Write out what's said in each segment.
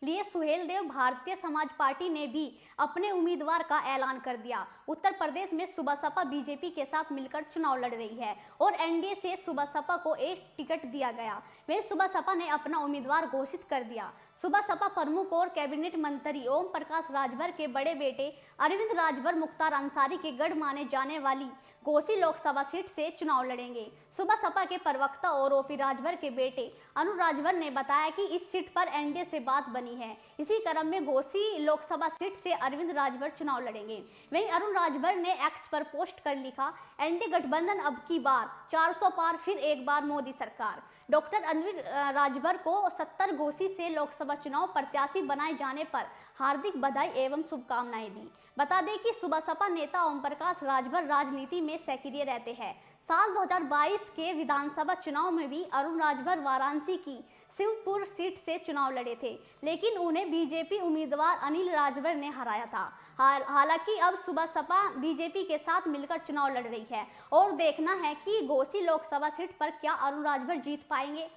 लिए सुहेलदेव भारतीय समाज पार्टी ने भी अपने उम्मीदवार का ऐलान कर दिया। उत्तर प्रदेश में सुबह सपा बीजेपी के साथ मिलकर चुनाव लड़ रही है और एनडीए से सुबह सपा को एक टिकट दिया गया। वहीं सुबह सपा ने अपना उम्मीदवार घोषित कर दिया। सुबह सपा प्रमुख और कैबिनेट मंत्री ओम प्रकाश राजभर के बड़े बेटे अरविंद राजभर मुख्तार अंसारी के गढ़ माने जाने वाली घोसी लोकसभा सीट से चुनाव लड़ेंगे। सुबह सपा के प्रवक्ता और ओपी राजभर के बेटे अरुण राजभर ने बताया कि इस सीट पर एनडीए से बात बनी है। इसी क्रम में घोसी लोकसभा सीट से अरविंद राजभर चुनाव लड़ेंगे। वहीं अरुण राजभर ने एक्स पर पोस्ट कर लिखा, एनडीए गठबंधन अब की बार 400 पार, फिर एक बार मोदी सरकार। डॉक्टर अरविंद राजभर को 70 घोसी से लोकसभा चुनाव प्रत्याशी बनाए जाने पर हार्दिक बधाई एवं शुभकामनाएं दी। बता दें कि सुबह सपा नेता ओम प्रकाश राजभर राजनीति में सक्रिय रहते हैं। साल 2022 के विधानसभा चुनाव में भी अरुण राजभर वाराणसी की शिवपुर सीट से चुनाव लड़े थे, लेकिन उन्हें बीजेपी उम्मीदवार अनिल राजभर ने हराया था। हालांकि अब सुबह सपा बीजेपी के साथ मिलकर चुनाव लड़ रही है और देखना है कि घोसी लोकसभा सीट पर क्या अरुण राजभर जीत पाएंगे।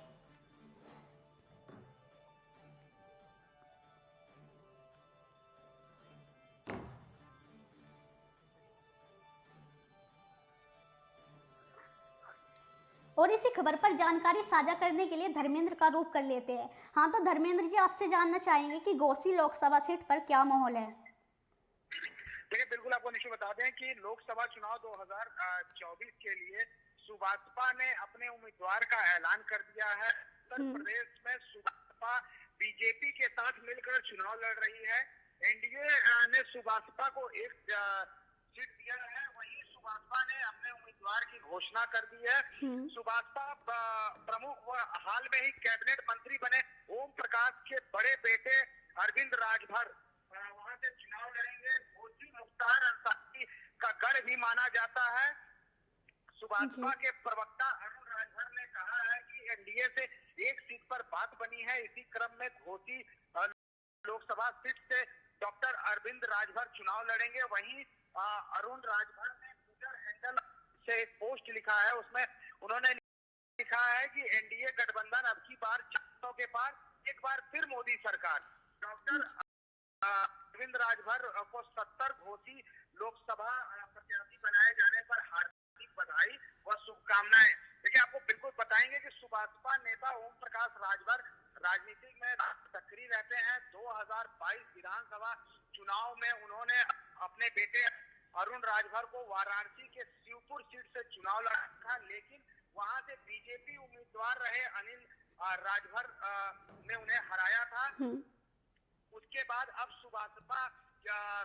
और इसी खबर पर जानकारी साझा करने के लिए धर्मेंद्र का रूप कर लेते हैं। हाँ, तो धर्मेंद्र जी, आपसे जानना चाहेंगे कि घोसी लोकसभा सीट पर क्या माहौल है। देखिए, बिल्कुल आपको निश्चय बता दें कि लोकसभा चुनाव 2024 के लिए सुभाषपा ने अपने उम्मीदवार का ऐलान कर दिया है। उत्तर प्रदेश में सुभाषपा बीजेपी के साथ मिलकर चुनाव लड़ रही है। एनडीए ने सुभाषपा को एक सीट दिया है, वहीं सुभाषपा ने अपने उम्मीदवार की घोषणा कर दी है। सुभाषपा प्रमुख हाल में ही कैबिनेट मंत्री बने ओम प्रकाश के बड़े बेटे अरविंद राजभर वहां से चुनाव लड़ेंगे। घोसी मुख्तार अंसारी का गढ़ भी माना जाता है। सुभाषपा के प्रवक्ता अरुण राजभर ने कहा है कि एनडीए से एक सीट पर बात बनी है। इसी क्रम में घोसी लोकसभा सीट से डॉक्टर अरविंद राजभर चुनाव लड़ेंगे। वहीं अरुण राजभर ने ट्विटर हैंडल से एक पोस्ट लिखा है, उसमें उन्होंने लिखा है कि एनडीए गठबंधन अब की बार 400 के पार, एक बार फिर मोदी सरकार। डॉक्टर अरविंद राजभर को 70 घोसी लोकसभा प्रत्याशी बनाए जाने पर हार्दिक बधाई व शुभकामनाएं। देखिए, आपको बिल्कुल बताएंगे कि सुभाषपा नेता ओम प्रकाश राजभर राजनीति में सक्रिय रहते हैं। 2022 विधानसभा चुनाव में उन्होंने अपने बेटे अरुण राजभर को वाराणसी के शिवपुर सीट से चुनाव लड़ा था, लेकिन वहां से बीजेपी उम्मीदवार रहे अनिल राजभर ने उन्हें हराया था। उसके बाद अब सुभाषपा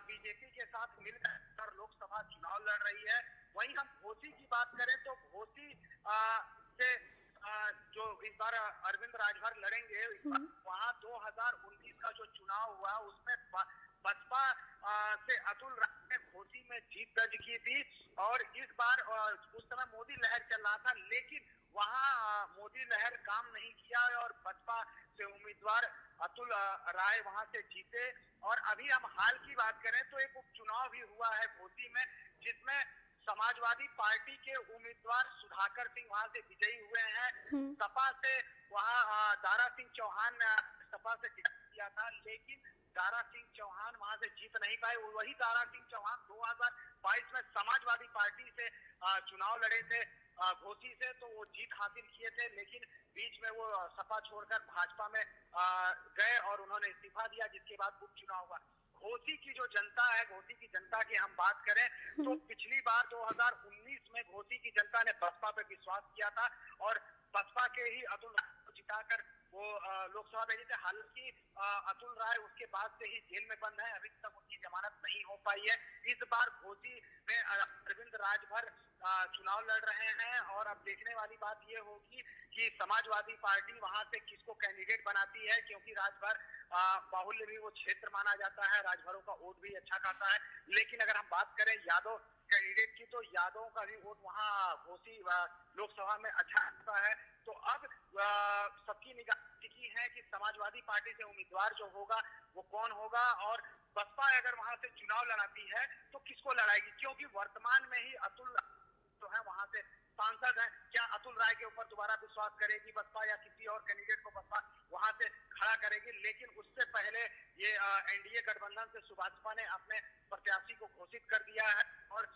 बीजेपी के साथ मिलकर लोकसभा चुनाव लड़ रही है। वहीं हम घोसी की बात करें तो घोसी से जो इस बार अरविंद राजभर लड़ेंगे, वहां 2019 का जो चुनाव हुआ उसमें बसपा से अतुल राय ने घोसी में जीत दर्ज की थी और इस बार उस समय मोदी लहर चल रहा था, लेकिन वहां मोदी लहर काम नहीं किया और बसपा से उम्मीदवार अतुल राय वहां से जीते। और अभी हम हाल की बात करें तो एक उपचुनाव भी हुआ है घोसी में, जिसमें समाजवादी पार्टी के उम्मीदवार सुधाकर सिंह वहां से विजयी हुए हैं। सपा से वहां दारा सिंह चौहान सपा से टिकट दिया था, लेकिन दारा सिंह चौहान वहां से जीत नहीं पाए। वही दारा सिंह चौहान 2022 में समाजवादी पार्टी से चुनाव लड़े थे घोसी से, तो वो जीत हासिल किए थे, लेकिन बीच में वो सपा छोड़कर भाजपा में गए और उन्होंने इस्तीफा दिया, जिसके बाद उपचुनाव हुआ। घोसी की जो जनता है, घोसी की जनता की हम बात करें तो पिछली बार 2019 में घोसी की जनता ने बसपा पे विश्वास किया था और बसपा के ही अतुल राय को जिताकर वो लोकसभा भेजे थे। हालांकि अतुल राय उसके बाद से ही जेल में बंद है, अभी तक उनकी जमानत नहीं हो पाई है। इस बार घोसी में अरविंद राजभर चुनाव लड़ रहे हैं और अब देखने वाली बात ये होगी कि समाजवादी पार्टी वहां से किसको कैंडिडेट बनाती है, क्योंकि राजभर बाहुल्य भी वो क्षेत्र माना जाता है, राजभरों का वोट भी अच्छा खाता है। लेकिन अगर हम बात करें यादव कैंडिडेट की, तो यादव का भी वोट वहाँ घोसी लोकसभा में अच्छा आता है। तो अब सबकी निगाह टिकी है कि समाजवादी पार्टी से उम्मीदवार जो होगा वो कौन होगा और बसपा अगर वहां से चुनाव लड़ाती है तो किसको लड़ाएगी, क्योंकि वर्तमान में ही अतुल जो है वहां से सांसद है। क्या अतुल राय के ऊपर दोबारा विश्वास करेगी बसपा या किसी और कैंडिडेट को बसपा वहां से खड़ा करेगी? लेकिन उससे पहले ये एनडीए गठबंधन से सुभाषपा ने अपने प्रत्याशी को घोषित कर दिया है और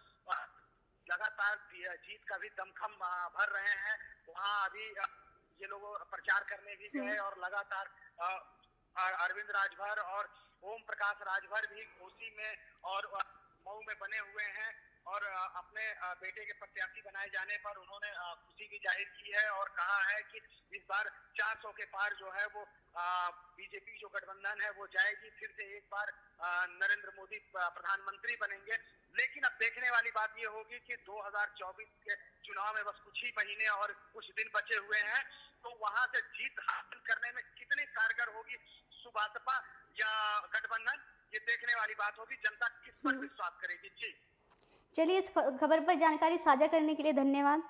लगातार जीत का भी दमखम भर रहे हैं। वहाँ अभी ये लोग प्रचार करने भी गए और लगातार अरविंद राजभर और ओम प्रकाश राजभर भी घोसी में और मऊ में बने हुए हैं और अपने बेटे के प्रत्याशी बनाए जाने पर उन्होंने खुशी भी जाहिर की है और कहा है कि इस बार 400 के पार जो है वो बीजेपी जो गठबंधन है वो जाएगी, फिर से एक बार नरेंद्र मोदी प्रधानमंत्री बनेंगे। लेकिन अब देखने वाली बात ये होगी कि 2024 के चुनाव में बस कुछ ही महीने और कुछ दिन बचे हुए हैं, तो वहां से जीत हासिल करने में कितनी कारगर होगी सुभाषपा या गठबंधन, ये देखने वाली बात होगी। जनता किस पर विश्वास करेगी। जी चलिए, इस खबर पर जानकारी साझा करने के लिए धन्यवाद।